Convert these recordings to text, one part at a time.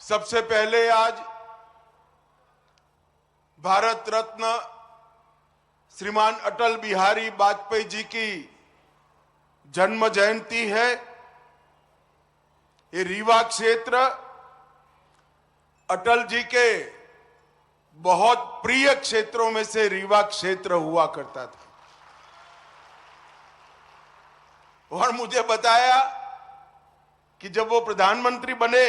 सबसे पहले आज भारत रत्न श्रीमान अटल बिहारी वाजपेयी जी की जन्म जयंती है। ये रीवा क्षेत्र अटल जी के बहुत प्रिय क्षेत्रों में से रीवा क्षेत्र हुआ करता था और मुझे बताया कि जब वो प्रधानमंत्री बने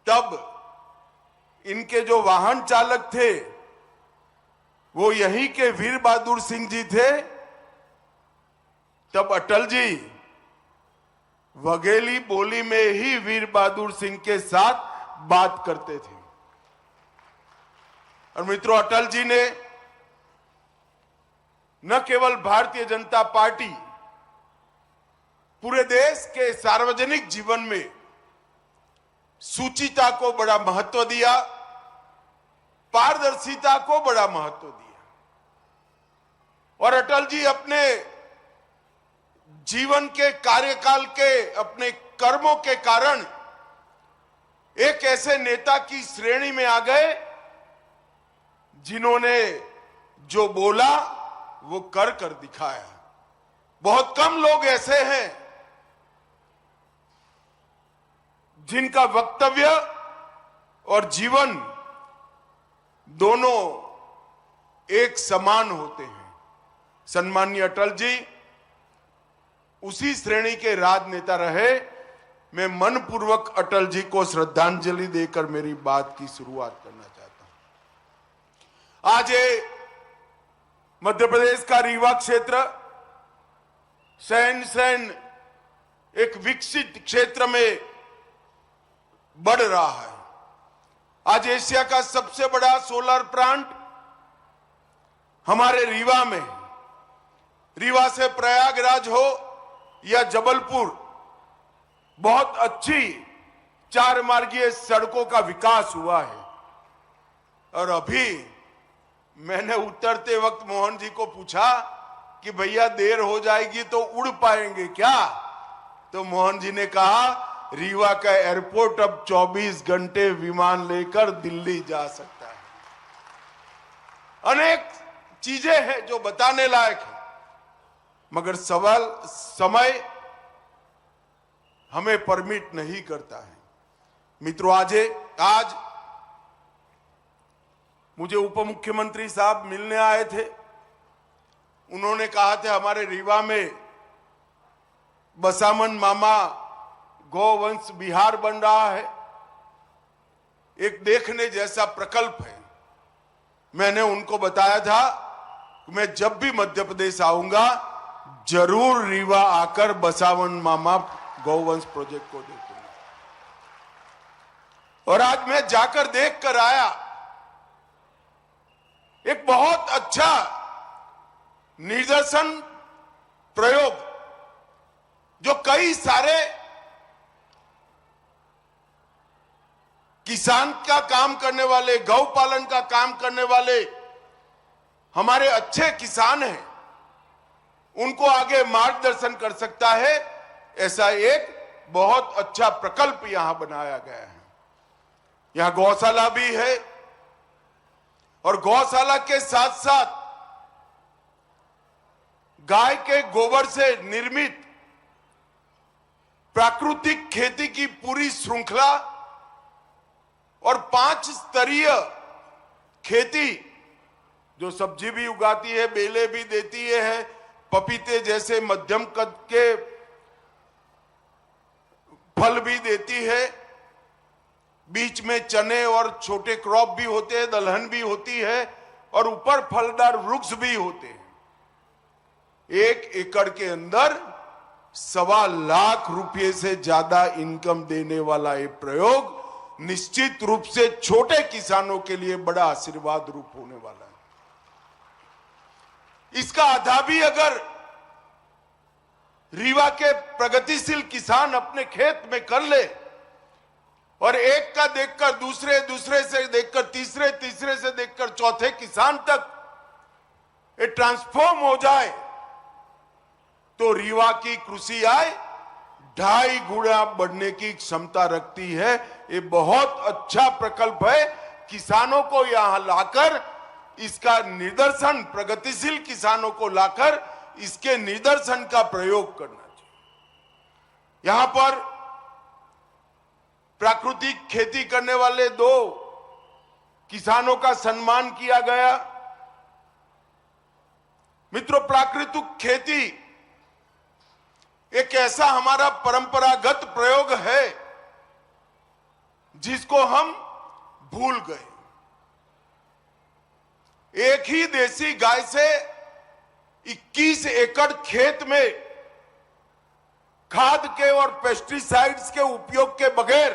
तब इनके जो वाहन चालक थे वो यहीं के वीर बहादुर सिंह जी थे। तब अटल जी वघेली बोली में ही वीर बहादुर सिंह के साथ बात करते थे। और मित्रों, अटल जी ने न केवल भारतीय जनता पार्टी, पूरे देश के सार्वजनिक जीवन में शुचिता को बड़ा महत्व दिया, पारदर्शिता को बड़ा महत्व दिया। और अटल जी अपने जीवन के कार्यकाल के अपने कर्मों के कारण एक ऐसे नेता की श्रेणी में आ गए जिन्होंने जो बोला वो कर दिखाया। बहुत कम लोग ऐसे हैं जिनका वक्तव्य और जीवन दोनों एक समान होते हैं। सम्माननीय अटल जी उसी श्रेणी के राजनेता रहे। मैं मनपूर्वक अटल जी को श्रद्धांजलि देकर मेरी बात की शुरुआत करना चाहता हूं। आज ये मध्य प्रदेश का रीवा क्षेत्र सहन एक विकसित क्षेत्र में बढ़ रहा है। आज एशिया का सबसे बड़ा सोलर प्लांट हमारे रीवा में है। रीवा से प्रयागराज हो या जबलपुर, बहुत अच्छी 4 मार्गीय सड़कों का विकास हुआ है। और अभी मैंने उतरते वक्त मोहन जी को पूछा कि भैया देर हो जाएगी तो उड़ पाएंगे क्या? तो मोहन जी ने कहा रीवा का एयरपोर्ट अब 24 घंटे विमान लेकर दिल्ली जा सकता है। अनेक चीजें हैं जो बताने लायक है, मगर समय हमें परमिट नहीं करता है। मित्रों, आज मुझे उप मुख्यमंत्री साहब मिलने आए थे। उन्होंने कहा था हमारे रीवा में बसामन मामा गौवंश विहार बन रहा है, एक देखने जैसा प्रकल्प है। मैंने उनको बताया था कि मैं जब भी मध्य प्रदेश आऊंगा जरूर रीवा आकर बसावन मामा गौवंश प्रोजेक्ट को देखूंगा। और आज मैं जाकर देख कर आया। एक बहुत अच्छा निदर्शन प्रयोग जो कई सारे किसान का काम करने वाले, गौ पालन का काम करने वाले हमारे अच्छे किसान हैं, उनको आगे मार्गदर्शन कर सकता है। ऐसा एक बहुत अच्छा प्रकल्प यहां बनाया गया है। यहां गौशाला भी है और गौशाला के साथ साथ गाय के गोबर से निर्मित प्राकृतिक खेती की पूरी श्रृंखला और 5 स्तरीय खेती, जो सब्जी भी उगाती है, बेले भी देती है, पपीते जैसे मध्यम कद के फल भी देती है, बीच में चने और छोटे क्रॉप भी होते हैं, दलहन भी होती है और ऊपर फलदार वृक्ष भी होते हैं। 1 एकड़ के अंदर 1.25 लाख रुपए से ज्यादा इनकम देने वाला ये प्रयोग निश्चित रूप से छोटे किसानों के लिए बड़ा आशीर्वाद रूप होने वाला है। इसका आधा भी अगर रीवा के प्रगतिशील किसान अपने खेत में कर ले और एक का देखकर दूसरे, दूसरे से देखकर तीसरे, तीसरे से देखकर चौथे किसान तक ये ट्रांसफॉर्म हो जाए तो रीवा की कृषि आय 2.5 गुना बढ़ने की क्षमता रखती है। ये बहुत अच्छा प्रकल्प है। किसानों को यहां लाकर इसका निदर्शन, प्रगतिशील किसानों को लाकर इसके निदर्शन का प्रयोग करना चाहिए। यहां पर प्राकृतिक खेती करने वाले 2 किसानों का सम्मान किया गया। मित्रों, प्राकृतिक खेती एक ऐसा हमारा परंपरागत प्रयोग है जिसको हम भूल गए। एक ही देसी गाय से 21 एकड़ खेत में खाद के और पेस्टिसाइड्स के उपयोग के बगैर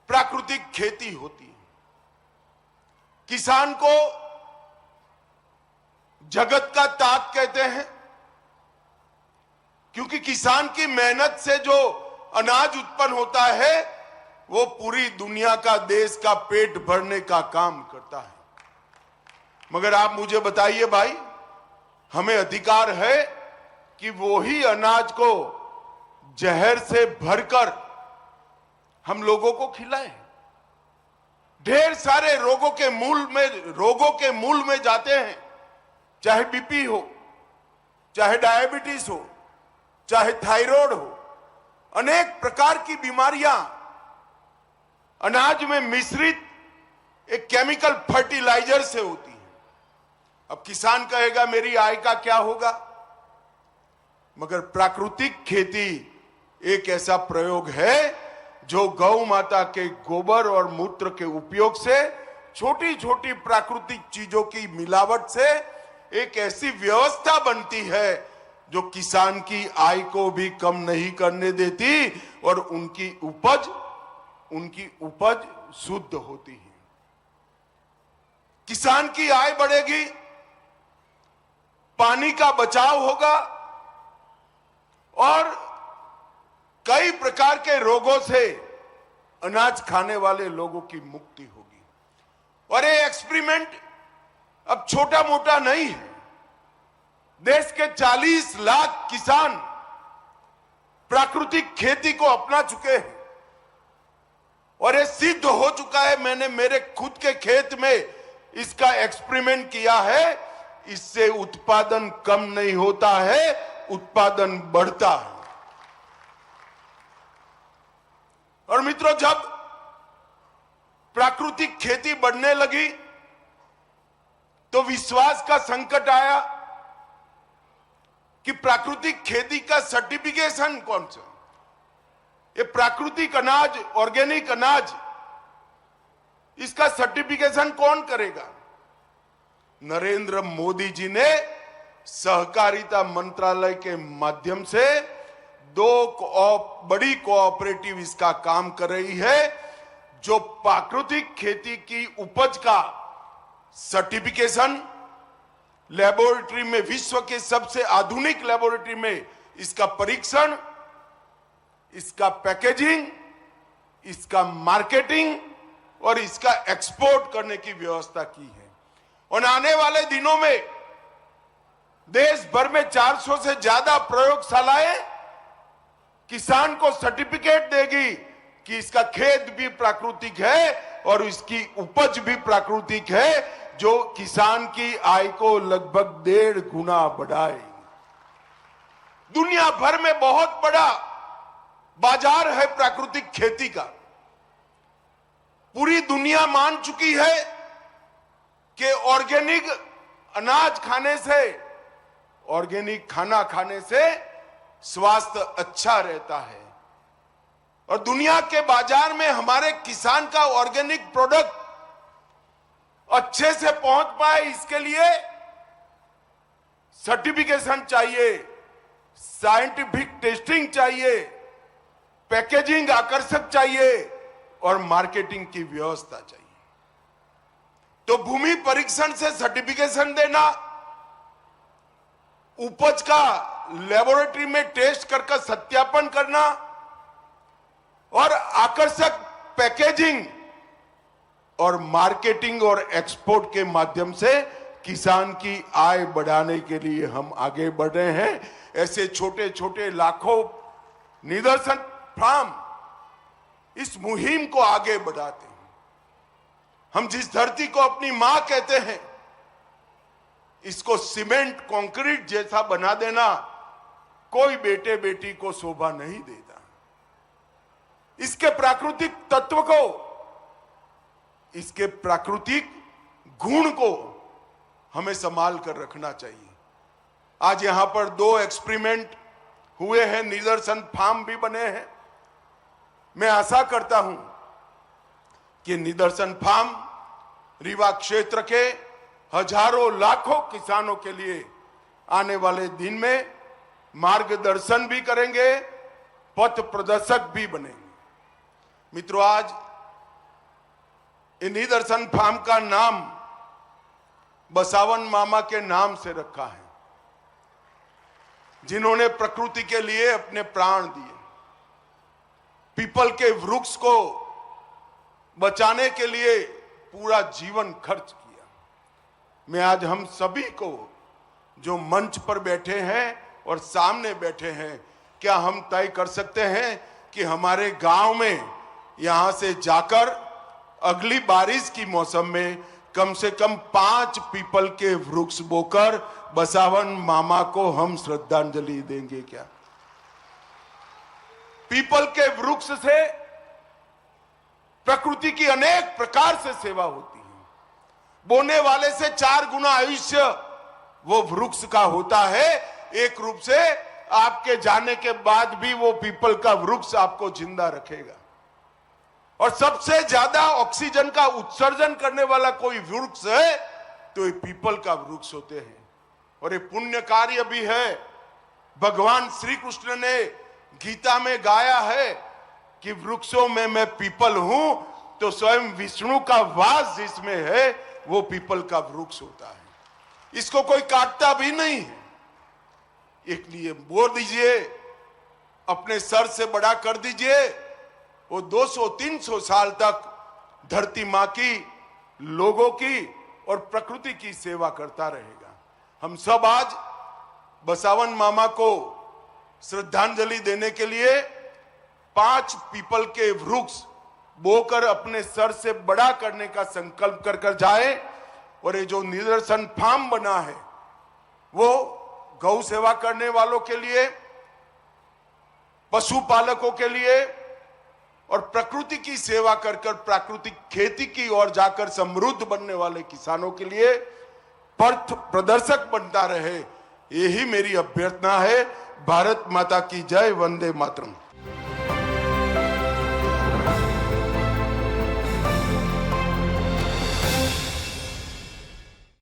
प्राकृतिक खेती होती है। किसान को जगत का ताज कहते हैं, क्योंकि किसान की मेहनत से जो अनाज उत्पन्न होता है वो पूरी दुनिया का, देश का पेट भरने का काम करता है। मगर आप मुझे बताइए भाई, हमें अधिकार है कि वो ही अनाज को जहर से भरकर हम लोगों को खिलाएं। ढेर सारे रोगों के मूल में जाते हैं, चाहे बीपी हो, चाहे डायबिटीज हो, चाहे थायराइड हो। अनेक प्रकार की बीमारियां अनाज में मिश्रित एक केमिकल फर्टिलाइजर से होती है। अब किसान कहेगा मेरी आय का क्या होगा? मगर प्राकृतिक खेती एक ऐसा प्रयोग है जो गौ माता के गोबर और मूत्र के उपयोग से, छोटी छोटी प्राकृतिक चीजों की मिलावट से एक ऐसी व्यवस्था बनती है जो किसान की आय को भी कम नहीं करने देती और उनकी उपज शुद्ध होती है। किसान की आय बढ़ेगी, पानी का बचाव होगा और कई प्रकार के रोगों से अनाज खाने वाले लोगों की मुक्ति होगी। और ये एक्सपेरिमेंट अब छोटा मोटा नहीं है। देश के 40 लाख किसान प्राकृतिक खेती को अपना चुके हैं और ये सिद्ध हो चुका है। मैंने मेरे खुद के खेत में इसका एक्सपेरिमेंट किया है। इससे उत्पादन कम नहीं होता है, उत्पादन बढ़ता है। और मित्रों, जब प्राकृतिक खेती बढ़ने लगी तो विश्वास का संकट आया कि प्राकृतिक खेती का सर्टिफिकेशन कौन सा? ये प्राकृतिक अनाज, ऑर्गेनिक अनाज, इसका सर्टिफिकेशन कौन करेगा? नरेंद्र मोदी जी ने सहकारिता मंत्रालय के माध्यम से 2 बड़ी कोऑपरेटिव इसका काम कर रही है, जो प्राकृतिक खेती की उपज का सर्टिफिकेशन लेबोरेटरी में, विश्व के सबसे आधुनिक लेबोरेटरी में इसका परीक्षण, इसका पैकेजिंग, इसका मार्केटिंग और इसका एक्सपोर्ट करने की व्यवस्था की है। और आने वाले दिनों में देश भर में 400 से ज्यादा प्रयोगशालाएं किसान को सर्टिफिकेट देगी कि इसका खेत भी प्राकृतिक है और इसकी उपज भी प्राकृतिक है, जो किसान की आय को लगभग 1.5 गुना बढ़ाएगी। दुनिया भर में बहुत बड़ा बाजार है प्राकृतिक खेती का। पूरी दुनिया मान चुकी है कि ऑर्गेनिक अनाज खाने से, ऑर्गेनिक खाना खाने से स्वास्थ्य अच्छा रहता है। और दुनिया के बाजार में हमारे किसान का ऑर्गेनिक प्रोडक्ट अच्छे से पहुंच पाए, इसके लिए सर्टिफिकेशन चाहिए, साइंटिफिक टेस्टिंग चाहिए, पैकेजिंग आकर्षक चाहिए और मार्केटिंग की व्यवस्था चाहिए। तो भूमि परीक्षण से सर्टिफिकेशन देना, उपज का लेबोरेटरी में टेस्ट करके सत्यापन करना और आकर्षक पैकेजिंग और मार्केटिंग और एक्सपोर्ट के माध्यम से किसान की आय बढ़ाने के लिए हम आगे बढ़ रहे हैं। ऐसे छोटे छोटे लाखों निदर्शन फार्म इस मुहिम को आगे बढ़ाते हैं। हम जिस धरती को अपनी मां कहते हैं, इसको सीमेंट कंक्रीट जैसा बना देना कोई बेटे बेटी को शोभा नहीं देता। इसके प्राकृतिक तत्व को, इसके प्राकृतिक गुण को हमें संभाल कर रखना चाहिए। आज यहां पर 2 एक्सपेरिमेंट हुए हैं, निदर्शन फार्म भी बने हैं। मैं आशा करता हूं कि निदर्शन फार्म रीवा क्षेत्र के हजारों लाखों किसानों के लिए आने वाले दिन में मार्गदर्शन भी करेंगे, पथ प्रदर्शक भी बनेंगे। मित्रों, आज इन निदर्शन फार्म का नाम बसावन मामा के नाम से रखा है, जिन्होंने प्रकृति के लिए अपने प्राण दिए, पीपल के वृक्ष को बचाने के लिए पूरा जीवन खर्च किया। मैं आज हम सभी को, जो मंच पर बैठे हैं और सामने बैठे हैं, क्या हम तय कर सकते हैं कि हमारे गांव में यहां से जाकर अगली बारिश की मौसम में कम से कम 5 पीपल के वृक्ष बोकर बसावन मामा को हम श्रद्धांजलि देंगे? क्या पीपल के वृक्ष से प्रकृति की अनेक प्रकार से सेवा होती है। बोने वाले से 4 गुना आयुष्य वो वृक्ष का होता है। एक रूप से आपके जाने के बाद भी वो पीपल का वृक्ष आपको जिंदा रखेगा। और सबसे ज्यादा ऑक्सीजन का उत्सर्जन करने वाला कोई वृक्ष है तो ये पीपल का वृक्ष होते हैं। और ये पुण्य कार्य भी है। भगवान श्री कृष्ण ने गीता में गाया है कि वृक्षों में मैं पीपल हूं, तो स्वयं विष्णु का वास जिसमें है वो पीपल का वृक्ष होता है। इसको कोई काटता भी नहीं है। इसलिए बोल दीजिए, अपने सर से बड़ा कर दीजिए, वो 200-300 साल तक धरती मां की, लोगों की और प्रकृति की सेवा करता रहेगा। हम सब आज बसावन मामा को श्रद्धांजलि देने के लिए 5 पीपल के वृक्ष बोकर अपने सर से बड़ा करने का संकल्प कर जाए। और ये जो निदर्शन फार्म बना है वो गौ सेवा करने वालों के लिए, पशुपालकों के लिए और प्रकृति की सेवा कर प्राकृतिक खेती की ओर जाकर समृद्ध बनने वाले किसानों के लिए पथ प्रदर्शक बनता रहे, यही मेरी अभ्यर्थना है। भारत माता की जय। वंदे मातरम।